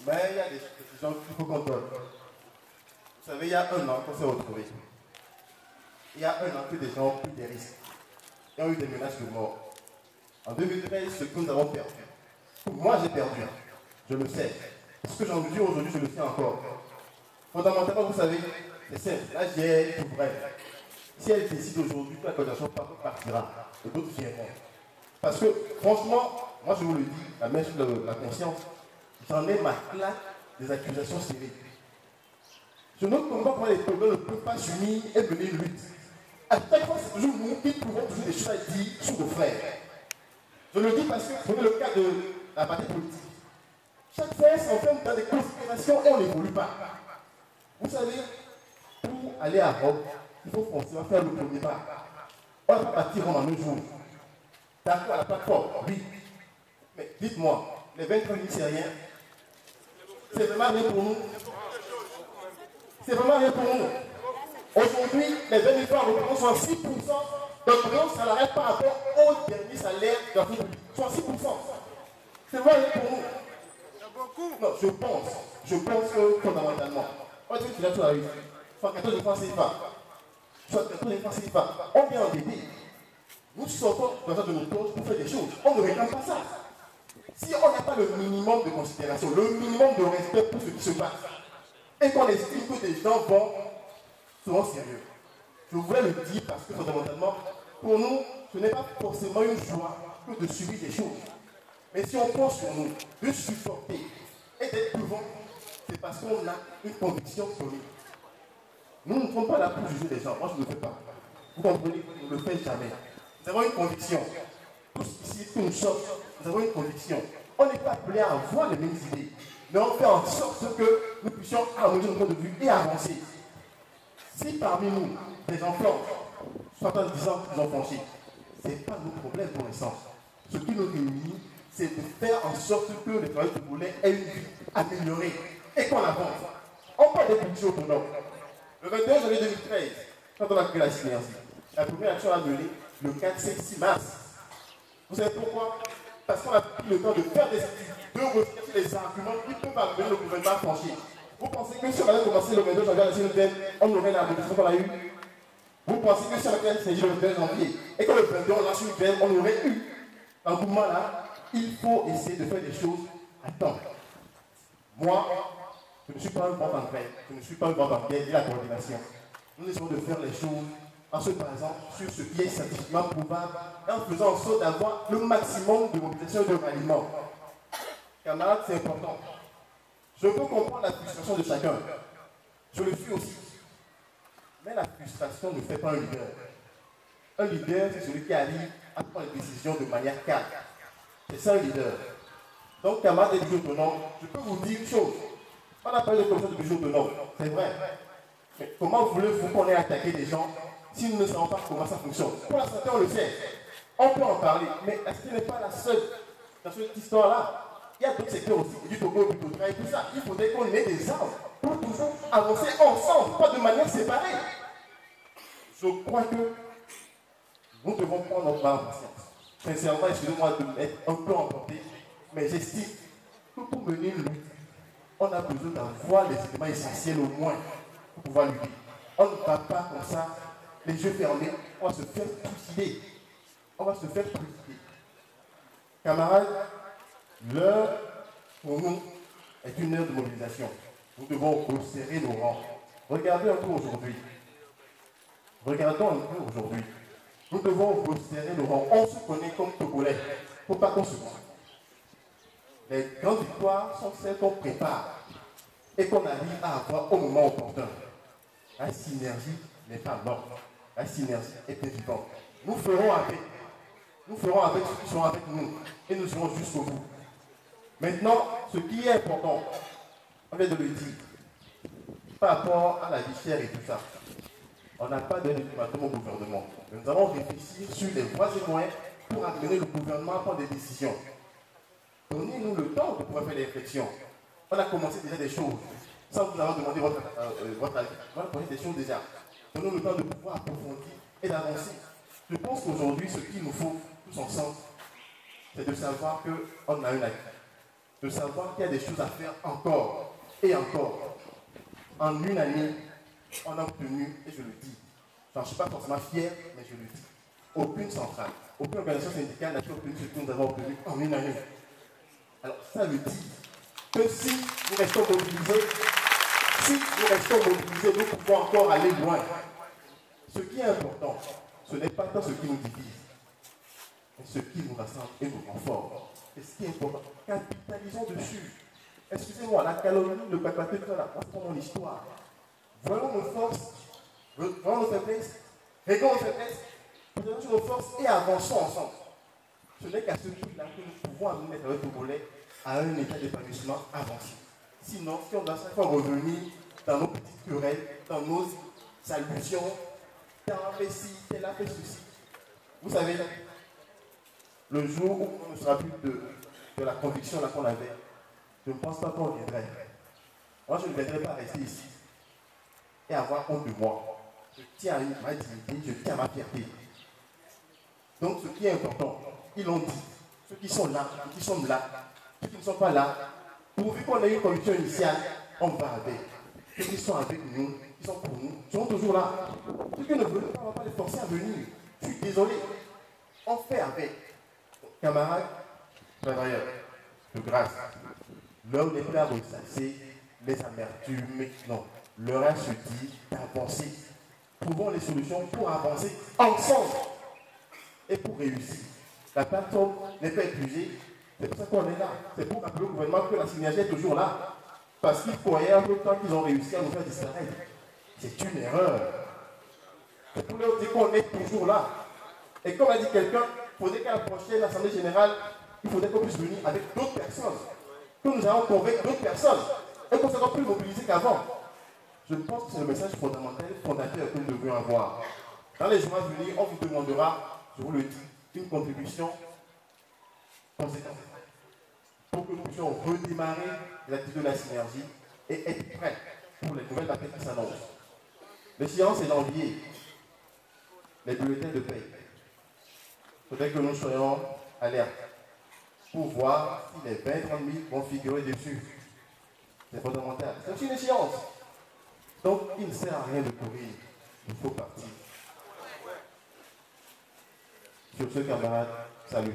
Mais il y a des décisions qu'il faut qu'on donne. Vous savez, il y a un an qu'on s'est retrouvés. Il y a un an que des gens ont pris des risques et ont eu des menaces de mort. En 2013, ce que nous avons perdu. Moi, j'ai perdu. Je le sais. Ce que j'en dis aujourd'hui, je le sais encore. Fondamentalement, vous savez, c'est simple. La GIE est souveraine. Si elle décide aujourd'hui que la coordination partira, et d'autres viendront. Parce que, franchement, moi je vous le dis, la main sur la conscience, j'en ai ma claque des accusations serrées. Je ne comprends pas comment les peuples ne peuvent pas s'unir et mener une lutte. À chaque fois, c'est toujours nous qui trouvons toujours des choses à dire sur nos frères. Je le dis parce que, prenez le cas de la partie politique. Chaque fois, on s'enferme dans des considérations et on n'évolue pas. Vous savez, pour aller à Rome, il faut forcément faire le premier pas. On ne va pas partir en un jour. D'accord, à la plateforme, oui. Mais dites-moi, les 23 000 Syriens, c'est vraiment rien pour nous. C'est vraiment rien pour nous. Aujourd'hui, les 20 000 francs représentent 66% de notre salarial par rapport au dernier salaire de la République. 66%. C'est vraiment rien pour nous. Non, je pense que fondamentalement, on dit que tu l'as tout à l'heure. 14 francs CFA. 14 francs CFA. On vient en débit. Nous sortons de nos poches pour faire des choses. On ne réclame pas ça. Si on n'a pas le minimum de considération, le minimum de respect pour ce qui se passe, et qu'on estime que des gens vont souvent sérieux, je voulais le dire parce que fondamentalement, pour nous, ce n'est pas forcément une joie que de subir des choses. Mais si on pense sur nous, de supporter et d'être devant, c'est parce qu'on a une conviction solide. Nous ne sommes pas là pour juger les gens. Moi, je ne le fais pas. Vous comprenez? On ne le fait jamais. Nous avons une conviction. Tous ici, que nous sommes, nous avons une conviction. On n'est pas appelé à avoir les mêmes idées, mais on fait en sorte que nous puissions harmoniser notre point de vue et avancer. Si parmi nous, des enfants, 70 ans qu'ils ont franchi, ce n'est pas notre problème pour l'instant. Ce qui nous réunit, c'est de faire en sorte que les travailleurs de Boulay aient une vie améliorée et qu'on avance. On parle des budgets autonomes. Le 21 janvier 2013, quand on a créé la synergie, la première action a mené le 4-6 mars. Vous savez pourquoi? Parce qu'on a pris le temps de faire des études, de rechercher les arguments qui peuvent amener le gouvernement à franchir. Vous pensez que si on avait commencé le 22 janvier à la synergie, on aurait la révolution qu'on a eue? Vous pensez que si on avait fait la synergie le 22 janvier et que le 22 on lance une grève, on aurait eu un mouvement là? Il faut essayer de faire des choses à temps. Moi, je ne suis pas un bon en grève, je ne suis pas un bon en guerre et la coordination. Nous essayons de faire les choses en se basant sur ce qui est scientifiquement prouvable et en faisant en sorte d'avoir le maximum de mobilisation et de ralliement. Camarades, c'est important. Je peux comprendre la frustration de chacun. Je le suis aussi. Mais la frustration ne fait pas un leader. Un leader, c'est celui qui arrive à prendre les décisions de manière calme. C'est ça un leader. Donc, camarades des budgets autonomes, je peux vous dire une chose. On a parlé de commission de budget autonome, c'est vrai. Mais comment voulez-vous qu'on ait attaqué des gens si nous ne savons pas comment ça fonctionne? Pour la santé, on le sait. On peut en parler, mais est-ce qu'il n'est pas la seule dans cette histoire-là? Il y a d'autres secteurs aussi, du Togo, du Togo et tout ça. Il faudrait qu'on ait des armes pour toujours avancer ensemble, pas de manière séparée. Je crois que nous devons prendre notre part en conscience. Sincèrement, excusez-moi de m'être un peu emporté, mais j'estime que pour mener une lutte, on a besoin d'avoir les éléments essentiels au moins pour pouvoir lutter. On ne va pas comme ça, les yeux fermés, on va se faire trucider. On va se faire trucider. Camarades, l'heure pour nous est une heure de mobilisation. Nous devons resserrer nos rangs. Regardez un peu aujourd'hui. Regardons un peu aujourd'hui. Nous devons resserrer nos rangs. On se connaît comme Togolais. Il ne faut pas qu'on se voit. Les grandes victoires sont celles qu'on prépare et qu'on arrive à avoir au moment opportun. La synergie n'est pas morte. La synergie est vivante. Nous ferons avec. Nous ferons avec ceux qui sont avec nous et nous serons jusqu'au bout. Maintenant, ce qui est important, on vient de le dire, par rapport à la vie chère et tout ça, on n'a pas donné d'ultimatum au gouvernement. Nous allons réfléchir sur les voies et moyens pour amener le gouvernement à prendre des décisions. Donnez-nous le temps de pouvoir faire des réflexions. On a commencé déjà des choses, sans vous avoir demandé votre avis. On a commencé des choses déjà. Donnez-nous le temps de pouvoir approfondir et d'avancer. Je pense qu'aujourd'hui, ce qu'il nous faut, tous ensemble, c'est de savoir qu'on a une activité. de savoir qu'il y a des choses à faire encore et encore. En une année, on a obtenu, et je le dis, je ne suis pas forcément fier, mais je le dis, aucune centrale, aucune organisation syndicale n'a obtenu ce que nous avons obtenu en une année. Alors ça veut dire que si nous restons mobilisés, nous pouvons encore aller loin. Ce qui est important, ce n'est pas tant ce qui nous divise, mais ce qui nous rassemble et nous rend forts. Et ce qui est important, capitalisons dessus. Excusez-moi, la calomnie, le papaté, tout ça, c'est mon histoire. Voyons nos forces, voyons nos faiblesses, réglons nos faiblesses, prenons sur nos forces et avançons ensemble. Ce n'est qu'à ce prix-là que nous pouvons amener les travailleurs togolais à un état d'épanouissement avancé. Sinon, si on doit chaque fois revenir dans nos petites querelles, dans nos allusions, tel a fait ci, tel a fait ceci. Vous savez, le jour où on ne sera plus de la conviction qu'on avait, je ne pense pas qu'on viendrait. Moi, je ne viendrai pas rester ici et avoir honte de moi. Je tiens à ma dignité, je tiens à ma fierté. Donc, ce qui est important, ils l'ont dit, ceux qui sont là, ceux qui sont là, ceux qui ne sont pas là, pourvu qu'on ait une conviction initiale, on va avec. Ceux qui sont avec nous, qui sont pour nous, seront toujours là. Ceux qui ne veulent pas, on ne va pas les forcer à venir. Je suis désolé. On fait avec. Camarades, travailleurs, de grâce, l'heure n'est plus à ressasser les amertumes, non. L'heure à se dire d'avancer. Trouvons les solutions pour avancer ensemble et pour réussir. La plateforme n'est pas épuisée, c'est pour ça qu'on est là. C'est pour rappeler au gouvernement que la synergie est toujours là. Parce qu'il croyait un peu de temps qu'ils ont réussi à nous faire disparaître. C'est une erreur. C'est pour leur dire qu'on est toujours là. Et comme a dit quelqu'un, il faudrait qu'à la prochaine Assemblée Générale, il faudrait qu'on puisse venir avec d'autres personnes. Que nous allons convaincre d'autres personnes. Et qu'on sera plus mobilisés qu'avant. Je pense que c'est le message fondamental, fondateur que nous devons avoir. Dans les jours à venir, on vous demandera, je vous le dis, une contribution conséquente pour que nous puissions redémarrer l'activité de la synergie et être prêts pour les nouvelles batailles qui s'annoncent. L'échéance est janvier. Les bulletins de paie. Il faudrait que nous soyons alertes pour voir si les 20-30 000 vont figurer dessus. C'est fondamental. C'est aussi une échéance. Donc, il ne sert à rien de courir. Il faut partir. Sur ce, camarades, salut.